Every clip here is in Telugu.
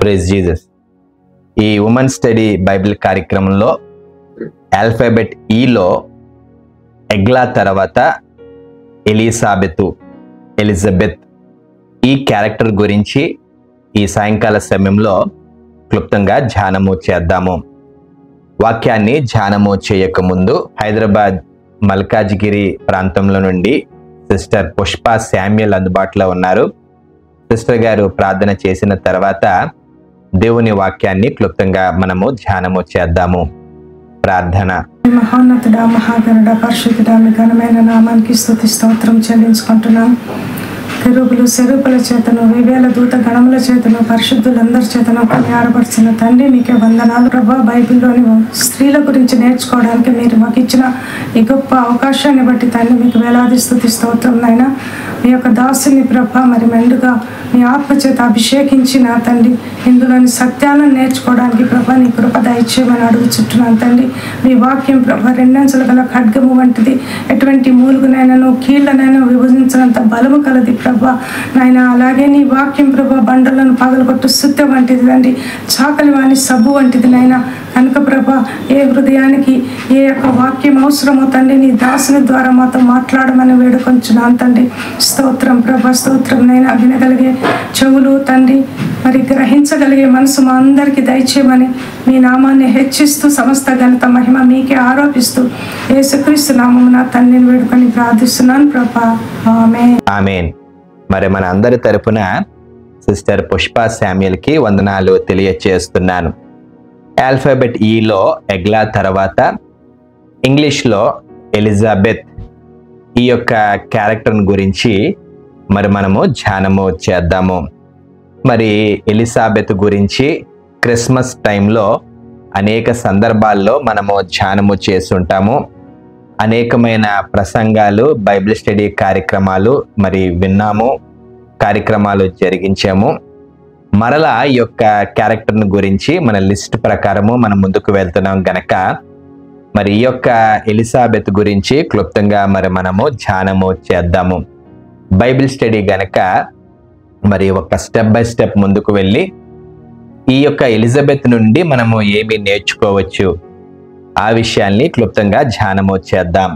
Praise Jesus. ఈ ఉమెన్ స్టడీ బైబిల్ కార్యక్రమంలో ఆల్ఫాబెట్ ఈలో ఎగ్లా తర్వాత ఎలిజబెత్ ఈ క్యారెక్టర్ గురించి ఈ సాయంకాల సమయంలో క్లుప్తంగా ధ్యానము చేద్దాము. వాక్యాన్ని ధ్యానము చేయకముందు హైదరాబాద్ మల్కాజ్గిరి ప్రాంతంలో నుండి సిస్టర్ పుష్ప శామ్యుల్ అందుబాటులో ఉన్నారు. సిస్టర్ గారు ప్రార్థన చేసిన తర్వాత దేవుని వాక్యాన్ని క్లుప్తంగా మనము ధ్యానము చేద్దాము. ప్రార్థన. మహోన్నతుడా, మహాగణుడా, పరిశుద్ధుడా, మీ ఘనమైన నామానికి స్తుతి స్తోత్రం చెల్లించుకుంటున్నాం. కెరూబులు సెరూపుల చేతను, వేవేల దూత గణముల చేతను, పరిశుద్ధులందరి చేతను కొనియాడబడుతున్న తండ్రి మీకే వందనాలు ప్రభా. బైబిల్లోని స్త్రీల గురించి నేర్చుకోవడానికి మీరు మాకు ఇచ్చిన ఈ గొప్ప అవకాశాన్ని బట్టి తండ్రి మీకు వేలాది స్తుతి స్తోత్రం నాయన. మీ యొక్క దాసుని ప్రభా మరి మెండుగా మీ ఆత్మ చేత అభిషేకించిన తండ్రి ఇందులోని సత్యాలను నేర్చుకోవడానికి ప్రభా నీ కృప దయచేయమని అడుగుచుంటున్నాను తండ్రి. మీ వాక్యం ప్రభా రెండంచుల గల ఖడ్గము వంటిది, ఎటువంటి మూలుగునైనాను కీళ్లనైనా విభజించినంత బలము కలది ప్రభా నాయన. అలాగే నీ వాక్యం ప్రభా బండలను పగలగొట్టు సుత్త వంటిది తండ్రి, చాకలి వాణి సబ్బు వంటిది నాయన. కనుక ప్రభా ఏ హృదయానికి ఏ యొక్క వాక్యం అవసరమో తండ్రి నీ దాసుని ద్వారా మాతో మాట్లాడమని వేడుకొంచున్నాను తండ్రి. స్తోత్రం ప్రభా, స్తోత్రం నైనా. వినగలిగే చెవులు తండ్రి, మరి గ్రహించగలిగే మనసు మా అందరికీ దయచేయమని మీ నామాన్ని హెచ్చిస్తూ సమస్త ఘనత మహిమ మీకే ఆరోపిస్తూ యేసుక్రీస్తు నామమున తండ్రిని వేడుకొని ప్రార్థిస్తున్నాను ప్రభా. ఆమేన్. మరి మన అందరి తరపున సిస్టర్ పుష్ప శామ్యుల్కి వందనాలు తెలియచేస్తున్నాను. ఆల్ఫాబెట్ ఈలో ఎగ్లా తర్వాత ఇంగ్లీష్లో ఎలిజబెత్ ఈ యొక్క క్యారెక్టర్ గురించి మరి మనము ధ్యానము చేద్దాము. మరి ఎలిజబెత్ గురించి క్రిస్మస్ టైంలో అనేక సందర్భాల్లో మనము ధ్యానము చేస్తుంటాము. అనేకమైన ప్రసంగాలు, బైబిల్ స్టడీ కార్యక్రమాలు మరి విన్నాము, కార్యక్రమాలు జరిగించాము. మరలా ఈ యొక్క క్యారెక్టర్ని గురించి మన లిస్ట్ ప్రకారము మనం ముందుకు వెళ్తున్నాం గనక మరి ఈ యొక్క ఎలిజబెత్ గురించి క్లుప్తంగా మరి మనము ధ్యానము చేద్దాము. బైబిల్ స్టడీ గనక మరి ఒక స్టెప్ బై స్టెప్ ముందుకు వెళ్ళి ఈ యొక్క ఎలిజబెత్ నుండి మనము ఏమి నేర్చుకోవచ్చు ఆ విషయాల్ని క్లుప్తంగా ధ్యానము చేద్దాం.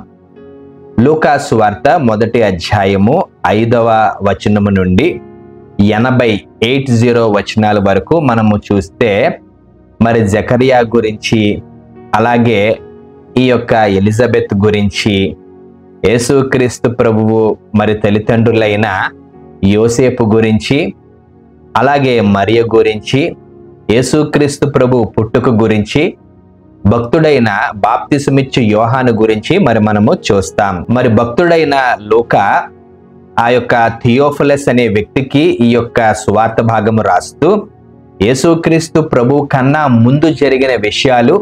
లూకా సువార్త 1వ అధ్యాయము 5వ వచనము నుండి 80 వచనాల వరకు మనము చూస్తే మరి జకరియా గురించి, అలాగే ఈ యొక్క ఎలిజబెత్ గురించి, యేసుక్రీస్తు ప్రభువు మరి తల్లిదండ్రులైన యోసేపు గురించి, అలాగే మరియ గురించి, యేసుక్రీస్తు ప్రభు పుట్టుక గురించి, భక్తుడైన బాప్తిసమిచ్చు యోహాను గురించి మరి మనము చూస్తాం. మరి భక్తుడైన లూకా ఆ యొక్క థియోఫిలస్ అనే వ్యక్తికి ఈ యొక్క సువార్త భాగము రాస్తూ యేసుక్రీస్తు ప్రభు కన్నా ముందు జరిగిన విషయాలు,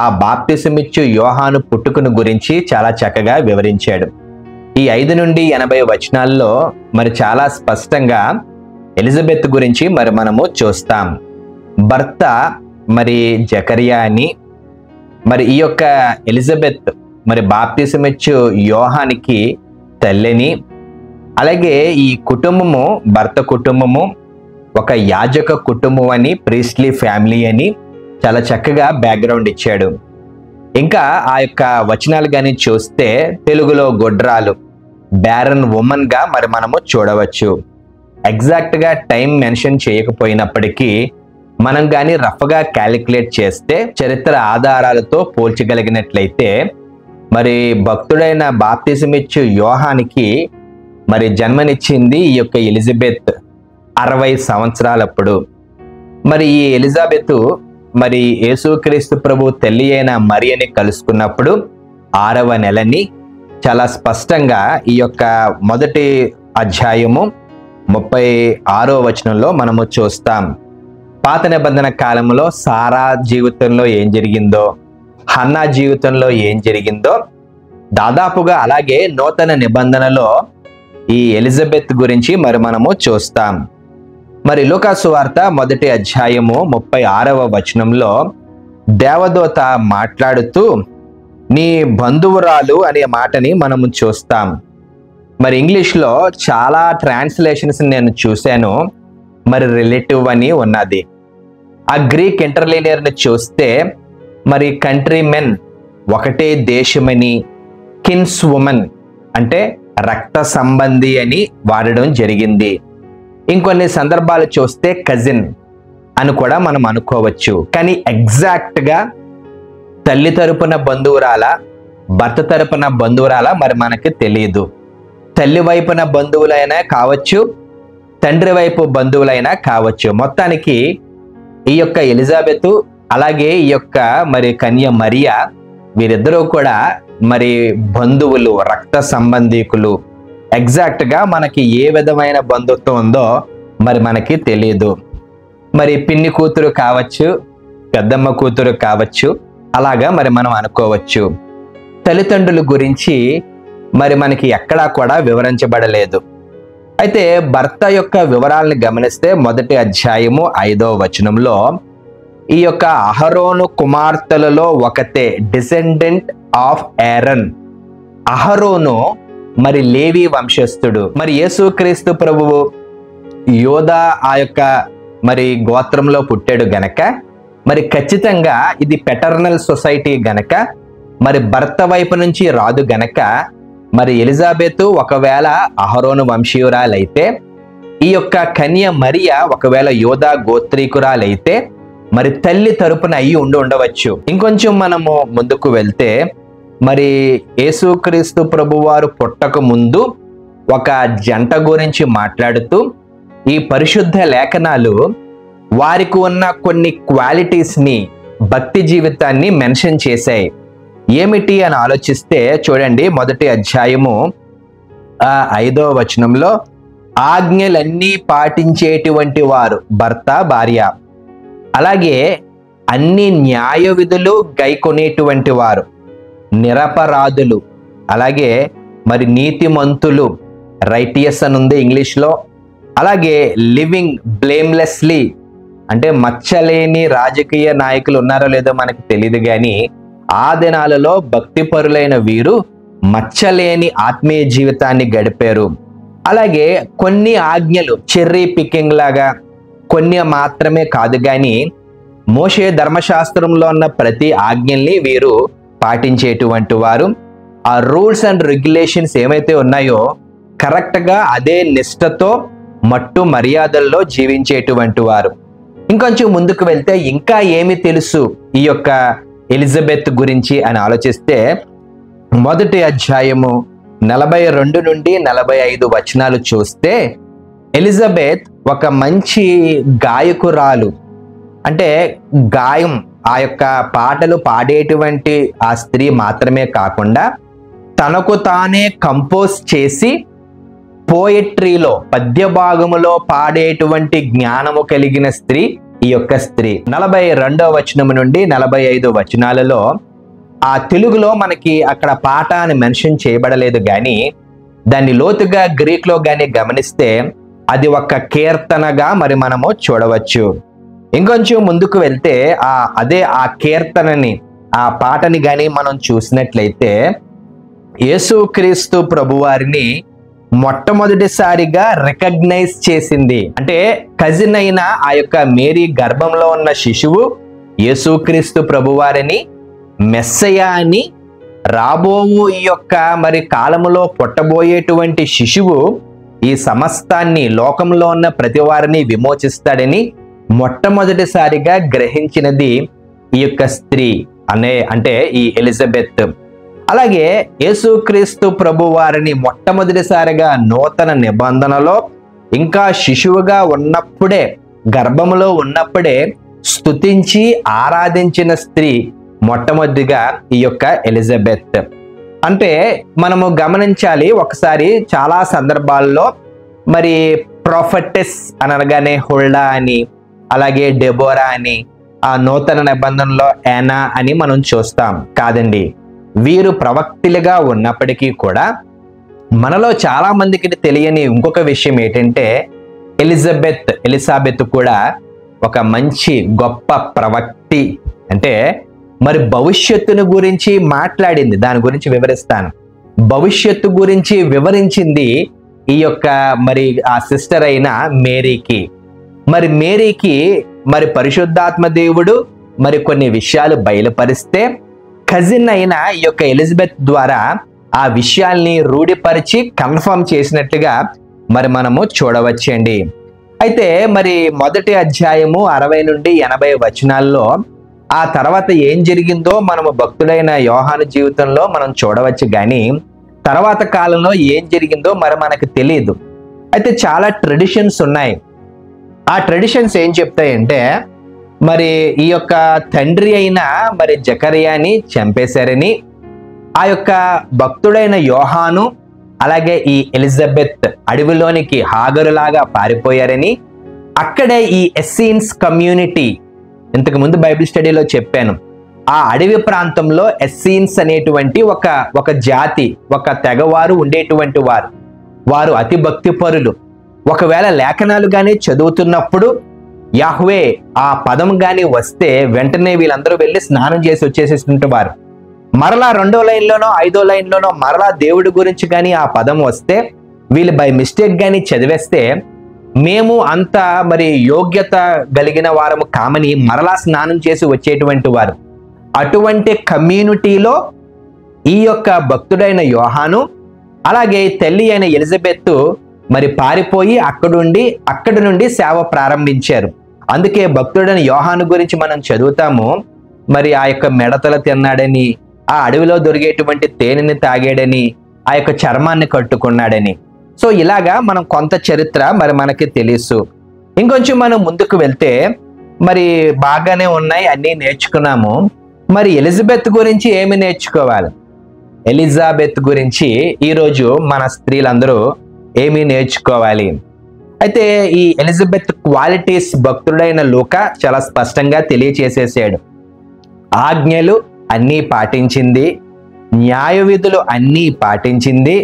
ఆ బాప్తిసమిచ్చు యోహాను పుట్టుకను గురించి చాలా చక్కగా వివరించాడు. ఈ 5 నుండి 80 వచనాల్లో మరి చాలా స్పష్టంగా ఎలిజబెత్ గురించి మరి మనము చూస్తాం. భర్త మరి జకరియా అని, మరి ఈ యొక్క ఎలిజబెత్ మరి బాప్తిసమిచ్చు యోహానికి తల్లిని, అలాగే ఈ కుటుంబము, భర్త కుటుంబము ఒక యాజక కుటుంబం అని, ప్రీస్ట్లీ ఫ్యామిలీ అని చాలా చక్కగా బ్యాక్గ్రౌండ్ ఇచ్చాడు. ఇంకా ఆ యొక్క వచనాలు కానీ చూస్తే తెలుగులో గొడ్రాలు, బ్యారన్ ఉమెన్ గా మరి మనము చూడవచ్చు. ఎగ్జాక్ట్ గా టైం మెన్షన్ చేయకపోయినప్పటికీ మనం కానీ రఫ్గా క్యాలిక్యులేట్ చేస్తే, చరిత్ర ఆధారాలతో పోల్చగలిగినట్లయితే మరి భక్తుడైన బాప్తిసమిచ్చు యోహానికి మరి జన్మనిచ్చింది ఈ యొక్క ఎలిజబెత్ 60 సంవత్సరాలప్పుడు. మరి ఈ ఎలిజబెత్ మరి యేసుక్రీస్తు ప్రభు తల్లి అయిన మరియని కలుసుకున్నప్పుడు 6వ నెలని చాలా స్పష్టంగా ఈ యొక్క 1వ అధ్యాయము 36వ వచనంలో మనము చూస్తాం. పాత నిబంధన కాలంలో సారా జీవితంలో ఏం జరిగిందో, హన్నా జీవితంలో ఏం జరిగిందో దాదాపుగా అలాగే నూతన నిబంధనలో ఈ ఎలిజబెత్ గురించి మరి మనము చూస్తాం. మరి లూకా సువార్త 1వ అధ్యాయము 36వ వచనంలో దేవదూత మాట్లాడుతూ నీ బంధువురాలు అనే మాటని మనము చూస్తాం. మరి ఇంగ్లీష్లో చాలా ట్రాన్స్లేషన్స్ నేను చూశాను. మరి రిలేటివ్ అని ఉన్నది, ఆ గ్రీక్ ఇంటర్లీనియర్ని చూస్తే మరి కంట్రీ మెన్ ఒకటే దేశమని, కిన్స్ ఉమెన్ అంటే రక్త సంబంధి అని వాడడం జరిగింది. ఇంకొన్ని సందర్భాలు చూస్తే కజిన్ అని కూడా మనం అనుకోవచ్చు. కానీ ఎగ్జాక్ట్గా తల్లి తరపున బంధువురాల, భర్త తరపున బంధువురాల మరి మనకి తెలియదు. తల్లి వైపున బంధువులైనా కావచ్చు, తండ్రి వైపు బంధువులైనా కావచ్చు. మొత్తానికి ఈ యొక్క ఎలిజబెత్ అలాగే ఈ యొక్క మరి కన్య మరియా వీరిద్దరూ కూడా మరి బంధువులు, రక్త సంబంధీకులు. ఎగ్జాక్ట్గా మనకి ఏ విధమైన బంధుత్వం ఉందో మరి మనకి తెలియదు. మరి పిన్ని కూతురు కావచ్చు, పెద్దమ్మ కూతురు కావచ్చు, అలాగా మరి మనం అనుకోవచ్చు. తల్లిదండ్రుల గురించి మరి మనకి ఎక్కడా కూడా వివరించబడలేదు. అయితే భర్త యొక్క వివరాలను గమనిస్తే మొదటి అధ్యాయము 5వ వచనంలో ఈ యొక్క అహరోను కుమార్తెలలో ఒకతే, డిసెండెంట్ ఆఫ్ ఏరన్. అహరోను మరి లేవి వంశస్థుడు. మరి యేసుక్రీస్తు ప్రభువు యోధా ఆ యొక్క మరి గోత్రంలో పుట్టాడు గనక మరి ఖచ్చితంగా ఇది పెటర్నల్ సొసైటీ గనక మరి భర్త వైపు నుంచి రాదు గనక మరి ఎలిజబెత్ ఒకవేళ అహరోను వంశీయురాలైతే, ఈ యొక్క కన్య మరియా ఒకవేళ యోధా గోత్రీకురాలైతే మరి తల్లి తరపున అయ్యి ఉండవచ్చు. ఇంకొంచెం మనము ముందుకు వెళ్తే మరి యేసుక్రీస్తు ప్రభువారు పుట్టక ముందు ఒక జంట గురించి మాట్లాడుతూ ఈ పరిశుద్ధ లేఖనాలు వారికి ఉన్న కొన్ని క్వాలిటీస్ని, భక్తి జీవితాన్ని మెన్షన్ చేశాయి. ఏమిటి అని ఆలోచిస్తే చూడండి, మొదటి అధ్యాయము 5వ వచనంలో ఆజ్ఞలన్నీ పాటించేటువంటి వారు భర్త భార్య, అలాగే అన్ని న్యాయ విధులు గైకొనేటువంటి వారు, నిరపరాధులు, అలాగే మరి నీతిమంతులు, రైటియస్ అని ఉంది ఇంగ్లీష్లో, అలాగే లివింగ్ బ్లేమ్లెస్లీ అంటే మచ్చలేని రాజకీయ నాయకులు ఉన్నారో లేదో మనకు తెలియదు, కానీ ఆ దినాలలో భక్తిపరులైన వీరు మచ్చలేని ఆత్మీయ జీవితాన్ని గడిపారు. అలాగే కొన్ని ఆజ్ఞలు చెర్రీ పికింగ్ లాగా కొన్ని మాత్రమే కాదు, కానీ మోషే ధర్మశాస్త్రంలో ఉన్న ప్రతి ఆజ్ఞల్ని వీరు పాటించేటువంటి వారు. ఆ రూల్స్ అండ్ రెగ్యులేషన్స్ ఏమైతే ఉన్నాయో కరెక్ట్గా అదే నిష్ఠతో మట్టు మర్యాదల్లో జీవించేటువంటి వారు. ఇంకొంచెం ముందుకు వెళ్తే ఇంకా ఏమి తెలుసు ఈ యొక్క ఎలిజబెత్ గురించి అని ఆలోచిస్తే మొదటి అధ్యాయము 42 నుండి 45 వచనాలు చూస్తే ఎలిజబెత్ ఒక మంచి గాయకురాలు. అంటే గాయం, ఆ యొక్క పాటలు పాడేటువంటి ఆ స్త్రీ మాత్రమే కాకుండా తనకు తానే కంపోజ్ చేసి పోయట్రీలో, పద్య భాగములో పాడేటువంటి జ్ఞానము కలిగిన స్త్రీ ఈ యొక్క స్త్రీ. 42వ వచనం నుండి 45 వచనాలలో ఆ తెలుగులో మనకి అక్కడ పాట అని మెన్షన్ చేయబడలేదు, కానీ దాన్ని లోతుగా గ్రీక్లో కానీ గమనిస్తే అది ఒక కీర్తనగా మరి మనము చూడవచ్చు. ఇంకొంచెం ముందుకు వెళ్తే ఆ కీర్తనని, ఆ పాటని కానీ మనం చూసినట్లయితే యేసుక్రీస్తు ప్రభువారిని మొట్టమొదటిసారిగా రికగ్నైజ్ చేసింది. అంటే కజిన్ అయిన ఆ యొక్క మేరీ గర్భంలో ఉన్న శిశువు యేసుక్రీస్తు ప్రభువారిని, మెస్సయా అని, రాబోవు ఈ యొక్క మరి కాలములో పుట్టబోయేటువంటి శిశువు ఈ సమస్తాన్ని, లోకంలో ఉన్న ప్రతి వారిని విమోచిస్తాడని మొట్టమొదటిసారిగా గ్రహించినది ఈ యొక్క స్త్రీ అంటే ఈ ఎలిజబెత్. అలాగే యేసుక్రీస్తు ప్రభు వారిని మొట్టమొదటిసారిగా నూతన నిబంధనలో ఇంకా శిశువుగా ఉన్నప్పుడే, గర్భములో ఉన్నప్పుడే స్తుతించి ఆరాధించిన స్త్రీ మొట్టమొదటిగా ఈ యొక్క ఎలిజబెత్. అంటే మనము గమనించాలి ఒకసారి, చాలా సందర్భాల్లో మరి ప్రొఫెటెస్ అనగానే హుల్డా అని, అలాగే డెబోరా అని, ఆ నూతన నిబంధనలో యానా అని మనం చూస్తాం. కాదండి, వీరు ప్రవక్తలుగా ఉన్నప్పటికీ కూడా మనలో చాలా మందికి తెలియని ఇంకొక విషయం ఏంటంటే ఎలిజబెత్ కూడా ఒక మంచి గొప్ప ప్రవక్తి. అంటే మరి భవిష్యత్తును గురించి మాట్లాడింది, దాని గురించి వివరిస్తాను. భవిష్యత్తు గురించి వివరించింది ఈ యొక్క మరి ఆ సిస్టర్ అయిన మేరీకి. మరి మేరీకి మరి పరిశుద్ధాత్మ దేవుడు మరి కొన్ని విషయాలు బయలుపరిస్తే కజిన్ అయిన ఈ యొక్క ఎలిజబెత్ ద్వారా ఆ విషయాల్ని రూఢిపరిచి కన్ఫర్మ్ చేసినట్లుగా మరి మనము చూడవచ్చండి. అయితే మరి మొదటి అధ్యాయము 60 నుండి 80 వచనాల్లో ఆ తర్వాత ఏం జరిగిందో మనము భక్తుడైన యోహాను జీవితంలో మనం చూడవచ్చు, కానీ తర్వాత కాలంలో ఏం జరిగిందో మరి మనకు తెలియదు. అయితే చాలా ట్రెడిషన్స్ ఉన్నాయి. ఆ ట్రెడిషన్స్ ఏం చెప్తాయంటే మరి ఈ యొక్క తండ్రి అయిన మరి జకర్యాని చంపేశారని, ఆ యొక్క భక్తుడైన యోహాను అలాగే ఈ ఎలిజబెత్ అడవిలోనికి హాగరులాగా పారిపోయారని, అక్కడే ఈ ఎస్సీన్స్ కమ్యూనిటీ ఇంతకు ముందు బైబిల్ స్టడీలో చెప్పాను, ఆ అడవి ప్రాంతంలో ఎస్సీన్స్ అనేటువంటి ఒక జాతి, ఒక తెగవారు ఉండేటువంటి వారు అతి భక్తిపరులు. ఒకవేళ లేఖనాలు కానీ చదువుతున్నప్పుడు యాహ్వే ఆ పదం కానీ వస్తే వెంటనే వీళ్ళందరూ వెళ్ళి స్నానం చేసి వచ్చేసేస్తుంటారు. మరలా 2వ లైన్లోనో 5వ లైన్లోనో మరలా దేవుడి గురించి కానీ ఆ పదం వస్తే వీళ్ళు బై మిస్టేక్ కానీ చదివేస్తే మేము అంత మరి యోగ్యత కలిగిన వారము కామని మరలా స్నానం చేసి వచ్చేటువంటి వారు. అటువంటి కమ్యూనిటీలో ఈ యొక్క భక్తుడైన యోహాను అలాగే తల్లి అయిన ఎలిజబెత్ మరి పారిపోయి అక్కడి నుండి సేవ ప్రారంభించారు. అందుకే భక్తుడైన యోహాను గురించి మనం చదువుతాము, మరి ఆ యొక్క మెడతల తిన్నాడని, ఆ అడవిలో దొరికేటువంటి తేనెని తాగాడని, ఆ యొక్క చర్మాన్ని కట్టుకున్నాడని. సో ఇలాగా మనం కొంత చరిత్ర మరి మనకి తెలుసు. ఇంకొంచెం మనం ముందుకు వెళ్తే మరి బాగానే ఉన్నాయి, అన్నీ నేర్చుకున్నాము. మరి ఎలిజబెత్ గురించి ఏమి నేర్చుకోవాలి? ఎలిజబెత్ గురించి ఈరోజు మన స్త్రీలందరూ ఏమి నేర్చుకోవాలి? అయితే ఈ ఎలిజబెత్ క్వాలిటీస్ భక్తుడైన లూకా చాలా స్పష్టంగా తెలియచేసేసాడు. ఆజ్ఞలు అన్నీ పాటించింది, న్యాయ విధులు అన్నీ పాటించింది,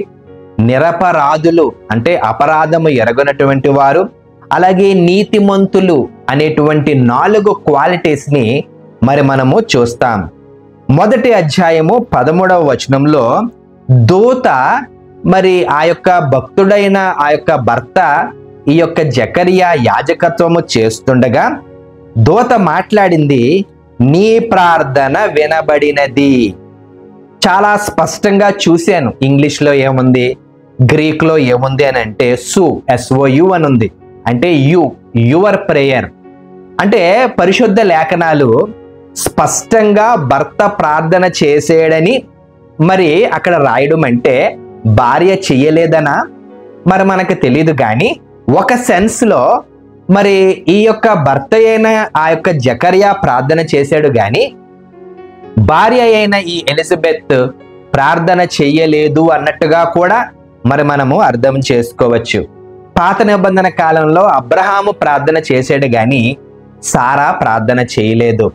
నిరపరాధులు అంటే అపరాధము ఎరగనటువంటి వారు, అలాగే నీతిమంతులు అనేటువంటి 4 క్వాలిటీస్ని మరి మనము చూస్తాం. మొదటి అధ్యాయము 13వ వచనంలో దూత మరి ఆ యొక్క భక్తుడైన ఆ యొక్క భర్త ఈ యొక్క జకర్యా యాజకత్వము చేస్తుండగా దూత మాట్లాడింది, నీ ప్రార్థన వినబడినది. చాలా స్పష్టంగా చూశాను. ఇంగ్లీష్లో ఏముంది, గ్రీక్లో ఏముంది అని అంటే SOU అని ఉంది. అంటే యువర్ ప్రేయర్ అంటే పరిశుద్ధ లేఖనాలు స్పష్టంగా భర్త ప్రార్థన చేసేయడని మరి అక్కడ రాయడం అంటే భార్య చెయ్యలేదనా మరి మనకు తెలియదు. కానీ ఒక సెన్స్లో మరి ఈ యొక్క భర్త అయిన ఆ యొక్క జకర్యా ప్రార్థన చేశాడు, కానీ భార్య అయిన ఈ ఎలిజబెత్ ప్రార్థన చెయ్యలేదు అన్నట్టుగా కూడా మరి మనము అర్థం చేసుకోవచ్చు. పాత నిబంధన కాలంలో అబ్రహాము ప్రార్థన చేశాడు, కానీ సారా ప్రార్థన చేయలేదు.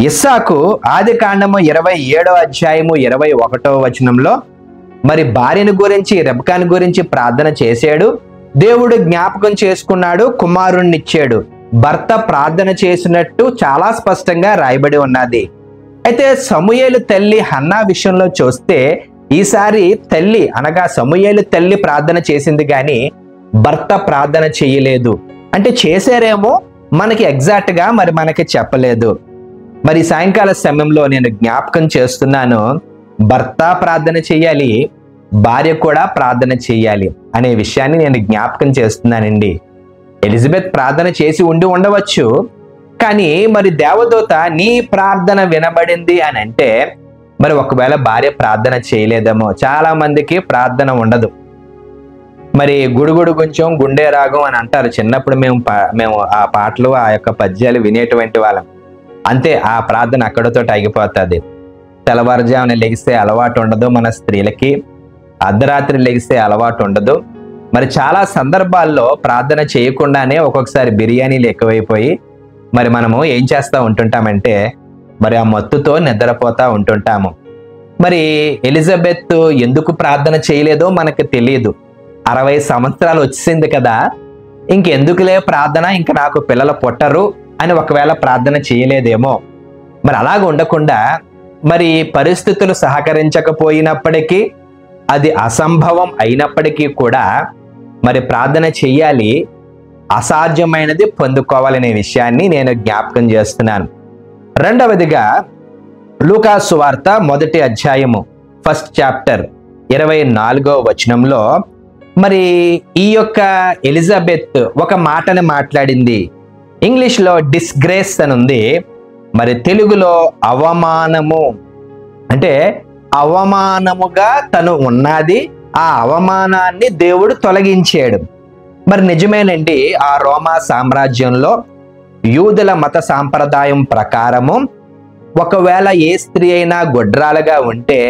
ఇస్సాకు ఆదికాండము 27వ అధ్యాయము 21వ వచనంలో మరి భార్యను గురించి రెబెకాను గురించి ప్రార్థన చేశాడు, దేవుడు జ్ఞాపకం చేసుకున్నాడు, కుమారుణ్ణి ఇచ్చాడు. భర్త ప్రార్థన చేసినట్టు చాలా స్పష్టంగా రాయబడి ఉన్నది. అయితే సమూయేలు తల్లి హన్నా విషయంలో చూస్తే ఈసారి తల్లి అనగా సమూయేలు తల్లి ప్రార్థన చేసింది, కానీ భర్త ప్రార్థన చేయలేదు. అంటే చేశారేమో మనకి ఎగ్జాక్ట్ గా మరి మనకి చెప్పలేదు. మరి సాయంకాల సమయంలో నేను జ్ఞాపకం చేస్తున్నాను, భర్త ప్రార్థన చేయాలి, భార్య కూడా ప్రార్థన చేయాలి అనే విషయాన్ని నేను జ్ఞాపకం చేస్తున్నానండి. ఎలిజబెత్ ప్రార్థన చేసి ఉండవచ్చు, కానీ మరి దేవదూత నీ ప్రార్థన వినబడింది అని అంటే మరి ఒకవేళ భార్య ప్రార్థన చేయలేదేమో. చాలా మందికి ప్రార్థన ఉండదు. మరి గుడుగుడు కొంచెం గుండె రాగం అని అంటారు. చిన్నప్పుడు మేము ఆ పాటలు ఆ యొక్క పద్యాలు వినేటువంటి వాళ్ళం. అంతే, ఆ ప్రార్థన అక్కడతో ఆగిపోతుంది. తెల్లవారుజామున లెగిస్తే అలవాటు ఉండదు మన స్త్రీలకి, అర్ధరాత్రి లెగిస్తే అలవాటు ఉండదు. మరి చాలా సందర్భాల్లో ప్రార్థన చేయకుండానే ఒక్కొక్కసారి బిర్యానీలు ఎక్కువైపోయి మరి మనము ఏం చేస్తూ ఉంటుంటామంటే మరి ఆ మత్తుతో నిద్రపోతూ ఉంటుంటాము. మరి ఎలిజబెత్ ఎందుకు ప్రార్థన చేయలేదో మనకు తెలియదు. 60 సంవత్సరాలు వచ్చింది కదా, ఇంకెందుకులే ప్రార్థన, ఇంక నాకు పిల్లలు పుట్టరు అని ఒకవేళ ప్రార్థన చేయలేదేమో. మరి అలాగ ఉండకుండా మరి పరిస్థితులు సహకరించకపోయినప్పటికీ, అది అసంభవం అయినప్పటికీ కూడా మరి ప్రార్థన చెయ్యాలి. అసాధ్యమైనది పొందుకోవాలనే విషయాన్ని నేను జ్ఞాపకం చేస్తున్నాను. రెండవదిగా లూకా సువార్త 1వ అధ్యాయము 1st చాప్టర్ 24వ వచనంలో మరి ఈ యొక్క ఎలిజబెత్ ఒక మాటను మాట్లాడింది. ఇంగ్లీష్లో డిస్గ్రేస్ అని ఉంది, మరి తెలుగులో అవమానము. అంటే అవమానముగా తను ఉన్నది, ఆ అవమానాన్ని దేవుడు తొలగించాడు. మరి నిజమేనండి, ఆ రోమా సామ్రాజ్యంలో యూదుల మత సాంప్రదాయం ప్రకారము ఒకవేళ ఏ స్త్రీ అయినా గొడ్రాలుగా ఉంటే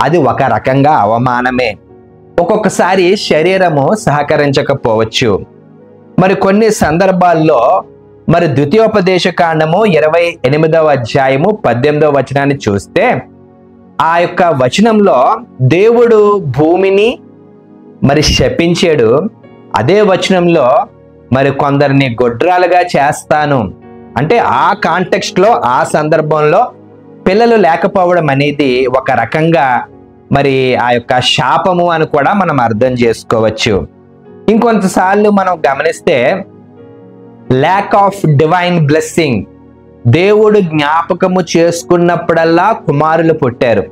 అది ఒక రకంగా అవమానమే. ఒక్కొక్కసారి శరీరము సహకరించకపోవచ్చు. మరి కొన్ని సందర్భాల్లో మరి ద్వితీయోపదేశ కాండము 28వ అధ్యాయము 18వ వచనాన్ని చూస్తే ఆ యొక్క వచనంలో దేవుడు భూమిని మరి శపించాడు. అదే వచనంలో మరి కొందరిని గొడ్రాలుగా చేస్తాను అంటే ఆ కాంటెక్స్ట్ లో ఆ సందర్భంలో పిల్లలు లేకపోవడం అనేది ఒక రకంగా మరి ఆ యొక్క శాపము అని కూడా మనం అర్థం చేసుకోవచ్చు. ఇంకొంతసార్లు మనం గమనిస్తే ల్యాక్ ఆఫ్ డివైన్ బ్లెస్సింగ్, దేవుడు జ్ఞాపకము చేసుకున్నప్పుడల్లా కుమారులు పుట్టారు,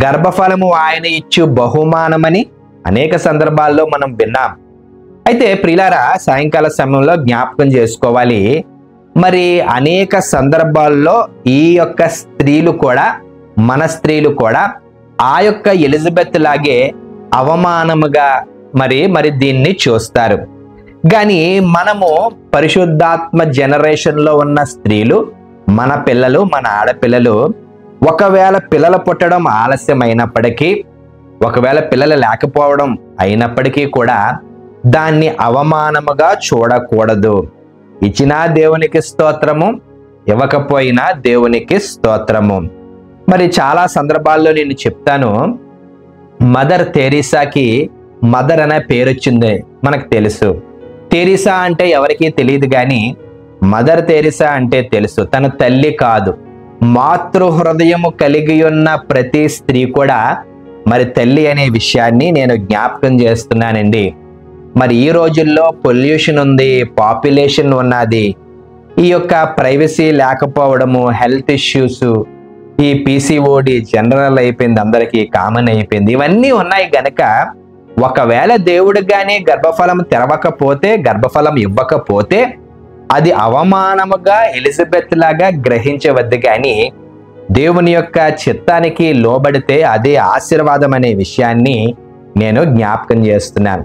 గర్భఫలము ఆయన ఇచ్చు బహుమానమని అనేక సందర్భాల్లో మనం విన్నాం. అయితే ప్రియులారా, సాయంకాల సమయంలో జ్ఞాపకం చేసుకోవాలి, మరి అనేక సందర్భాల్లో ఈ యొక్క స్త్రీలు కూడా, మన స్త్రీలు కూడా ఆ యొక్క ఎలిజబెత్ లాగే అవమానముగా మరి దీన్ని చూస్తారు. కానీ మనము పరిశుద్ధాత్మ జనరేషన్లో ఉన్న స్త్రీలు, మన పిల్లలు, మన ఆడపిల్లలు ఒకవేళ పిల్లలు పుట్టడం ఆలస్యమైనప్పటికీ, ఒకవేళ పిల్లలు లేకపోవడం అయినప్పటికీ కూడా దాన్ని అవమానముగా చూడకూడదు. ఇచ్చినా దేవునికి స్తోత్రము, ఇవ్వకపోయినా దేవునికి స్తోత్రము. మరి చాలా సందర్భాల్లో నేను చెప్తాను, మదర్ తెరీసాకి మదర్ అనే పేరు వచ్చింది మనకు తెలుసు. తెరీసా అంటే ఎవరికీ తెలియదు, కానీ మదర్ తెరీసా అంటే తెలుసు. తన తల్లి కాదు, మాతృ హృదయము కలిగి ఉన్న ప్రతి స్త్రీ కూడా మరి తల్లి అనే విషయాన్ని నేను జ్ఞాపకం చేస్తున్నానండి. మరి ఈ రోజుల్లో పొల్యూషన్ ఉంది, పాపులేషన్ ఉన్నది, ఈ యొక్క ప్రైవసీ లేకపోవడము, హెల్త్ ఇష్యూస్, ఈ PCOD జనరల్ అయిపోయింది, అందరికీ కామన్ అయిపోయింది. ఇవన్నీ ఉన్నాయి గనక ఒకవేళ దేవుడికి కానీ గర్భఫలం తెరవకపోతే, గర్భఫలం ఇవ్వకపోతే అది అవమానముగా ఎలిజబెత్ లాగా గ్రహించవద్దు, కానీ దేవుని యొక్క చిత్తానికి లోబడితే అదే ఆశీర్వాదం అనే విషయాన్ని నేను జ్ఞాపకం చేస్తున్నాను.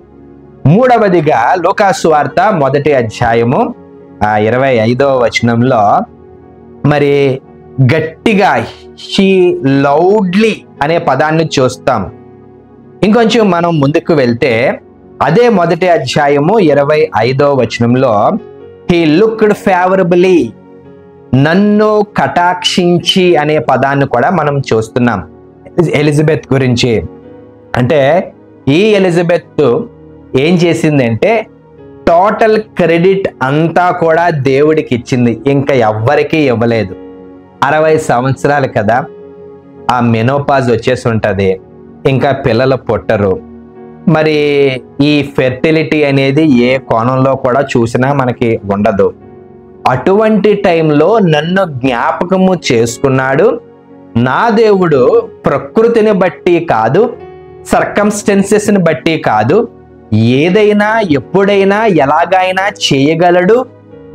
మూడవదిగా లూకా సువార్త 1వ అధ్యాయము 25వ వచనంలో మరి గట్టిగా షీ లౌడ్లీ అనే పదాన్ని చూస్తాం. ఇంకొంచెం మనం ముందుకు వెళ్తే అదే 1వ అధ్యాయము 25వ వచనంలో హీ లుక్డ్ ఫేవరబుల్లీ, నన్ను కటాక్షించి అనే పదాన్ని కూడా మనం చూస్తున్నాం ఎలిజబెత్ గురించి. అంటే ఈ ఎలిజబెత్ ఏం చేసిందంటే టోటల్ క్రెడిట్ అంతా కూడా దేవుడికి ఇచ్చింది, ఇంకా ఎవ్వరికీ ఇవ్వలేదు. 60 సంవత్సరాలు కదా, ఆ మెనోపాజ్ వచ్చేసి ఉంటుంది, ఇంకా పిల్లలు పుట్టరు. మరి ఈ ఫెర్టిలిటీ అనేది ఏ కోణంలో కూడా చూసినా మనకి ఉండదు. అటువంటి టైంలో నన్ను జ్ఞాపకము చేసుకున్నాడు. నా దేవుడు ప్రకృతిని బట్టి కాదు, సర్కమ్స్టెన్సెస్ని బట్టి కాదు, ఏదైనా ఎప్పుడైనా ఎలాగైనా చేయగలడు.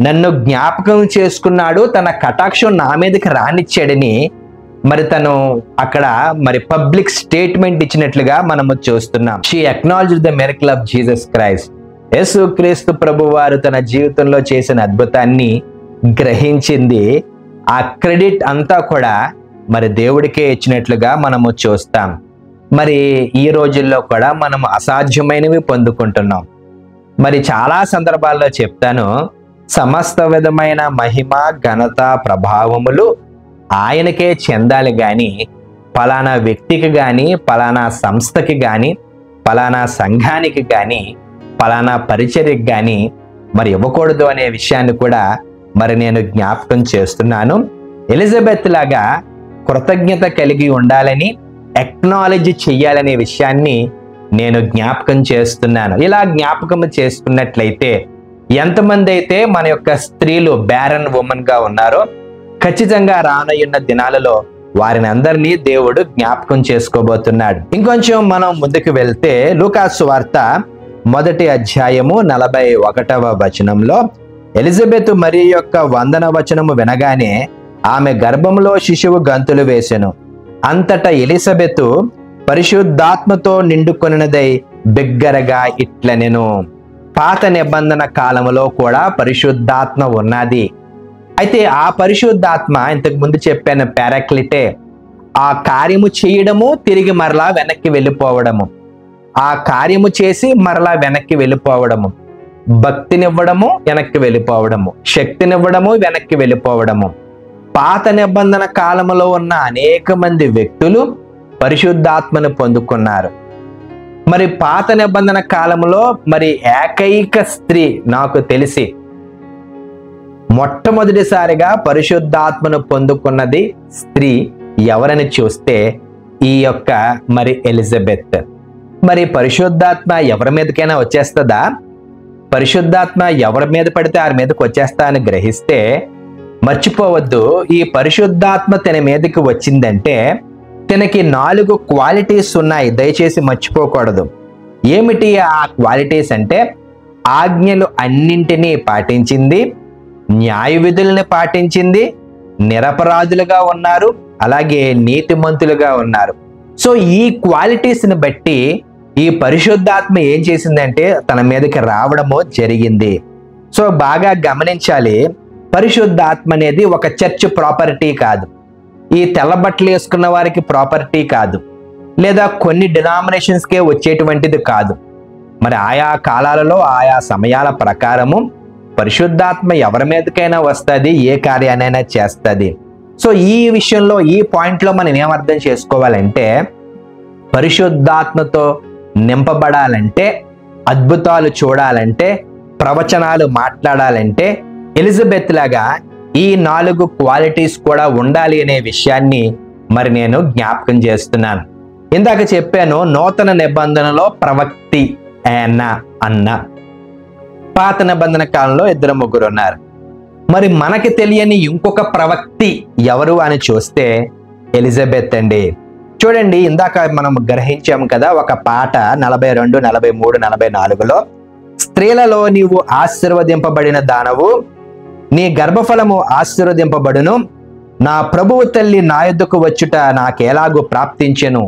నన్ను జ్ఞాపకం చేసుకున్నాడు, తన కటాక్షం నా మీదకి రానిచ్చాడని మరి తను అక్కడ మరి పబ్లిక్ స్టేట్మెంట్ ఇచ్చినట్లుగా మనము చూస్తున్నాం. She acknowledged the miracle of Jesus Christ. యేసుక్రీస్తు ప్రభువారు తన జీవితంలో చేసిన అద్భుతాన్ని గ్రహించింది. ఆ క్రెడిట్ అంతా కూడా మరి దేవుడికే ఇచ్చినట్లుగా మనము చూస్తాం. మరి ఈ రోజుల్లో కూడా మనం అసాధ్యమైనవి పొందుకుంటున్నాం. మరి చాలా సందర్భాల్లో చెప్తాను, సమస్త విధమైన మహిమ, ఘనత, ప్రభావములు ఆయనకే చెందాలి, కానీ పలానా వ్యక్తికి కానీ, పలానా సంస్థకి కానీ, పలానా సంఘానికి కానీ, పలానా పరిచర్యకి కానీ మరి ఇవ్వకూడదు అనే విషయాన్ని కూడా మరి నేను జ్ఞాపకం చేస్తున్నాను. ఎలిజబెత్ లాగా కృతజ్ఞత కలిగి ఉండాలని, ఎక్నాలజీ చెయ్యాలనే విషయాన్ని నేను జ్ఞాపకం చేస్తున్నాను. ఇలా జ్ఞాపకం చేసుకున్నట్లయితే ఎంతమంది అయితే మన యొక్క స్త్రీలు బ్యారన్ ఉమెన్ గా ఉన్నారో ఖచ్చితంగా రానున్న దినాలలో వారిని అందరినీ దేవుడు జ్ఞాపకం చేసుకోబోతున్నాడు. ఇంకొంచెం మనం ముందుకు వెళ్తే లూకాసు సువార్త 1వ అధ్యాయము 41వ వచనంలో ఎలిజబెత్ మరియ యొక్క వందన వచనము వినగానే ఆమె గర్భంలో శిశువు గంతులు వేసెను. అంతటా ఎలిజబెత్ పరిశుద్ధాత్మతో నిండుకొనినదై బిగ్గరగా ఇట్లనెను. పాత నిబంధన కాలములో కూడా పరిశుద్ధాత్మ ఉన్నది. అయితే ఆ పరిశుద్ధాత్మ ఇంతకు ముందు చెప్పాను పారాక్లిటే, ఆ కార్యము చేయడము తిరిగి మరలా వెనక్కి వెళ్ళిపోవడము, ఆ కార్యము చేసి మరలా వెనక్కి వెళ్ళిపోవడము, భక్తినివ్వడము వెనక్కి వెళ్ళిపోవడము, శక్తినివ్వడము వెనక్కి వెళ్ళిపోవడము. పాత నిబంధన కాలములో ఉన్న అనేక మంది వ్యక్తులు పరిశుద్ధాత్మను పొందుకున్నారు. మరి పాత నిబంధన కాలంలో మరి ఏకైక స్త్రీ నాకు తెలిసి మొట్టమొదటిసారిగా పరిశుద్ధాత్మను పొందుకున్నది స్త్రీ ఎవరని చూస్తే ఈ యొక్క మరి ఎలిజబెత్. మరి పరిశుద్ధాత్మ ఎవరి మీదకైనా వచ్చేస్తుందా? పరిశుద్ధాత్మ ఎవరి మీద పడితే వారి మీదకి వచ్చేస్తా అని గ్రహిస్తే మర్చిపోవద్దు, ఈ పరిశుద్ధాత్మ తన మీదకి వచ్చిందంటే తనకి 4 క్వాలిటీస్ ఉన్నాయి. దయచేసి మర్చిపోకూడదు. ఏమిటి ఆ క్వాలిటీస్ అంటే ఆజ్ఞలు అన్నింటినీ పాటించింది, న్యాయ విధుల్ని పాటించింది, నిరపరాధులుగా ఉన్నారు, అలాగే నీతిమంతులుగా ఉన్నారు. సో ఈ క్వాలిటీస్ని బట్టి ఈ పరిశుద్ధాత్మ ఏం చేసిందంటే తన మీదకి రావడము జరిగింది. సో బాగా గమనించాలి, పరిశుద్ధాత్మ అనేది ఒక చర్చ్ ప్రాపర్టీ కాదు, ఈ తెల్ల బట్టలు వేసుకున్న వారికి ప్రాపర్టీ కాదు, లేదా కొన్ని డినామినేషన్స్కే వచ్చేటువంటిది కాదు. మరి ఆయా కాలాలలో ఆయా సమయాల ప్రకారము పరిశుద్ధాత్మ ఎవరి మీదకైనా వస్తుంది, ఏ కార్యాన్నైనా చేస్తుంది. సో ఈ విషయంలో ఈ పాయింట్లో మనం ఏం అర్థం చేసుకోవాలంటే పరిశుద్ధాత్మతో నింపబడాలంటే, అద్భుతాలు చూడాలంటే, ప్రవచనాలు మాట్లాడాలంటే ఎలిజబెత్ లాగా ఈ 4 క్వాలిటీస్ కూడా ఉండాలి అనే విషయాన్ని మరి నేను జ్ఞాపకం చేస్తున్నాను. ఇందాక చెప్పాను నూతన నిబంధనలో ప్రవక్తి అన్న, పాత నిబంధన కాలంలో 2-3 ఉన్నారు. మరి మనకి తెలియని ఇంకొక ప్రవక్తి ఎవరు అని చూస్తే ఎలిజబెత్ అండి. చూడండి, ఇందాక మనం గ్రహించాము కదా ఒక పాట 42, 43, 44లో స్త్రీలలో నీవు ఆశీర్వదింపబడిన దానవు, నీ గర్భఫలము ఆశీర్వదింపబడును, నా ప్రభువు తల్లి నా యొద్దకు వచ్చుట నాకెలాగూ ప్రాప్తించెను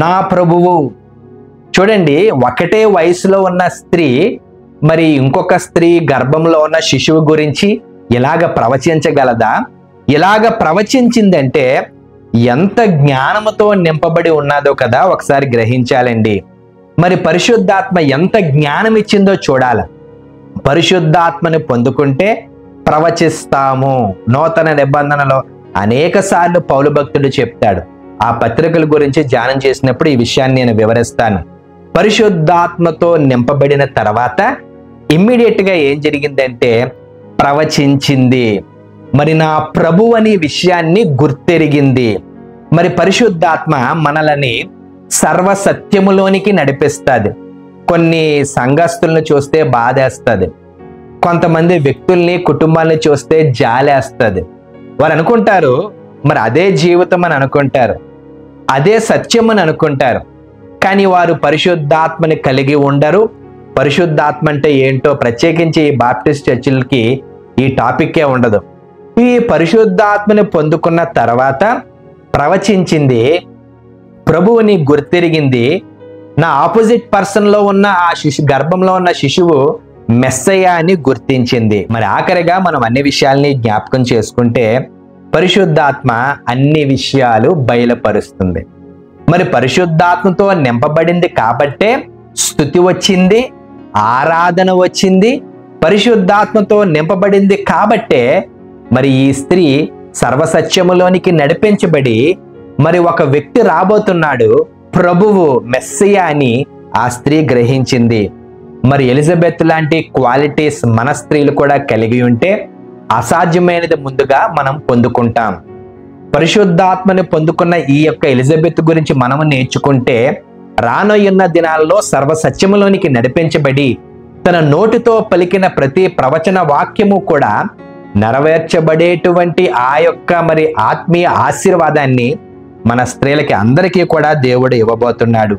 నా ప్రభువు. చూడండి, ఒకటే వయసులో ఉన్న స్త్రీ మరి ఇంకొక స్త్రీ గర్భంలో ఉన్న శిశువు గురించి ఇలాగ ప్రవచించగలదా? ఇలాగ ప్రవచించిందంటే ఎంత జ్ఞానముతో నింపబడి ఉన్నదో కదా ఒకసారి గ్రహించాలండి. మరి పరిశుద్ధాత్మ ఎంత జ్ఞానం ఇచ్చిందో చూడాలి. పరిశుద్ధాత్మని పొందుకుంటే ప్రవచిస్తాము. నూతన నిబంధనలో అనేక సార్లు పౌలు భక్తుడు చెప్తాడు. ఆ పత్రికల గురించి ధ్యానం చేసినప్పుడు ఈ విషయాన్ని నేను వివరిస్తాను. పరిశుద్ధాత్మతో నింపబడిన తర్వాత ఇమ్మీడియట్ గా ఏం జరిగిందంటే ప్రవచించింది. మరి నా ప్రభు అనే విషయాన్ని గుర్తెరిగింది. మరి పరిశుద్ధాత్మ మనల్ని సర్వసత్యములోనికి నడిపిస్తుంది. కొన్ని సంఘస్థులను చూస్తే బాధేస్తుంది, కొంతమంది వ్యక్తుల్ని కుటుంబాన్ని చూస్తే జాలేస్తుంది. వారు అనుకుంటారు మరి అదే జీవితం అని అనుకుంటారు, అదే సత్యం అని అనుకుంటారు, కానీ వారు పరిశుద్ధాత్మని కలిగి ఉండరు. పరిశుద్ధాత్మ అంటే ఏంటో ప్రత్యేకించి ఈ బాప్టిస్ట్ చర్చిలకి ఈ టాపిక్కే ఉండదు. ఈ పరిశుద్ధాత్మని పొందుకున్న తర్వాత ప్రవచించింది, ప్రభువుని గుర్తిరిగింది, నా ఆపోజిట్ పర్సన్ లో ఉన్న ఆ గర్భంలో ఉన్న శిశువు మెస్సయ్య అని గుర్తించింది. మరి ఆఖరిగా మనం అన్ని విషయాల్ని జ్ఞాపకం చేసుకుంటే పరిశుద్ధాత్మ అన్ని విషయాలు బయలుపరుస్తుంది. మరి పరిశుద్ధాత్మతో నింపబడింది కాబట్టే స్తుతి వచ్చింది, ఆరాధన వచ్చింది. పరిశుద్ధాత్మతో నింపబడింది కాబట్టే మరి ఈ స్త్రీ సర్వసత్యములోనికి నడిపించబడి మరి ఒక వ్యక్తి రాబోతున్నాడు, ప్రభువు మెస్సియా అని ఆ స్త్రీ గ్రహించింది. మరి ఎలిజబెత్ లాంటి క్వాలిటీస్ మన స్త్రీలు కూడా కలిగి ఉంటే అసాధ్యమైనది ముందుగా మనం పొందుకుంటాం. పరిశుద్ధాత్మని పొందుకున్న ఈ యొక్క ఎలిజబెత్ గురించి మనము నేర్చుకుంటే రానున్న దినాల్లో సర్వసత్యములోనికి నడిపించబడి తన నోటితో పలికిన ప్రతి ప్రవచన వాక్యము కూడా నెరవేర్చబడేటువంటి ఆ యొక్క మరి ఆత్మీయ ఆశీర్వాదాన్ని మన స్త్రీలకి అందరికీ కూడా దేవుడు ఇవ్వబోతున్నాడు.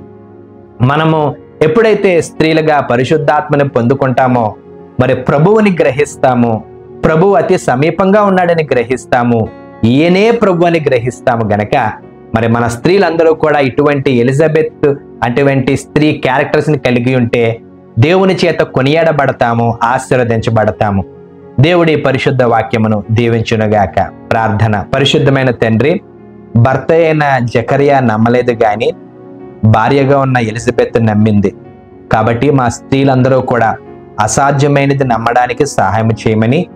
మనము ఎప్పుడైతే స్త్రీలుగా పరిశుద్ధాత్మని పొందుకుంటామో మరి ప్రభువుని గ్రహిస్తాము, ప్రభువు అతి సమీపంగా ఉన్నాడని గ్రహిస్తాము, ఈయనే ప్రభు అని గ్రహిస్తాము గనక మరి మన స్త్రీలందరూ కూడా ఇటువంటి ఎలిజబెత్ అటువంటి స్త్రీ క్యారెక్టర్స్ని కలిగి ఉంటే దేవుని చేత కొనియాడబడతాము, ఆశీర్వదించబడతాము. దేవుడి పరిశుద్ధ వాక్యమును దీవించునుగాక. ప్రార్థన. పరిశుద్ధమైన తండ్రి, భర్త అయిన జకరియా నమ్మలేదు గాని భార్యగా ఉన్న ఎలిజబెత్ నమ్మింది. కాబట్టి మా స్త్రీలందరూ కూడా అసాధ్యమైనది నమ్మడానికి సహాయం చేయమని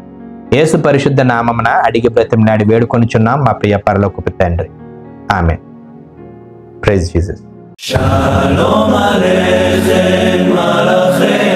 యేసు పరిశుద్ధ నామమున అడిగి బ్రతిమలాడి వేడుకొనుచున్నాం మా ప్రియ పరలోకపు తండ్రి. Amen. Praise Jesus. Shalom aleichem malachei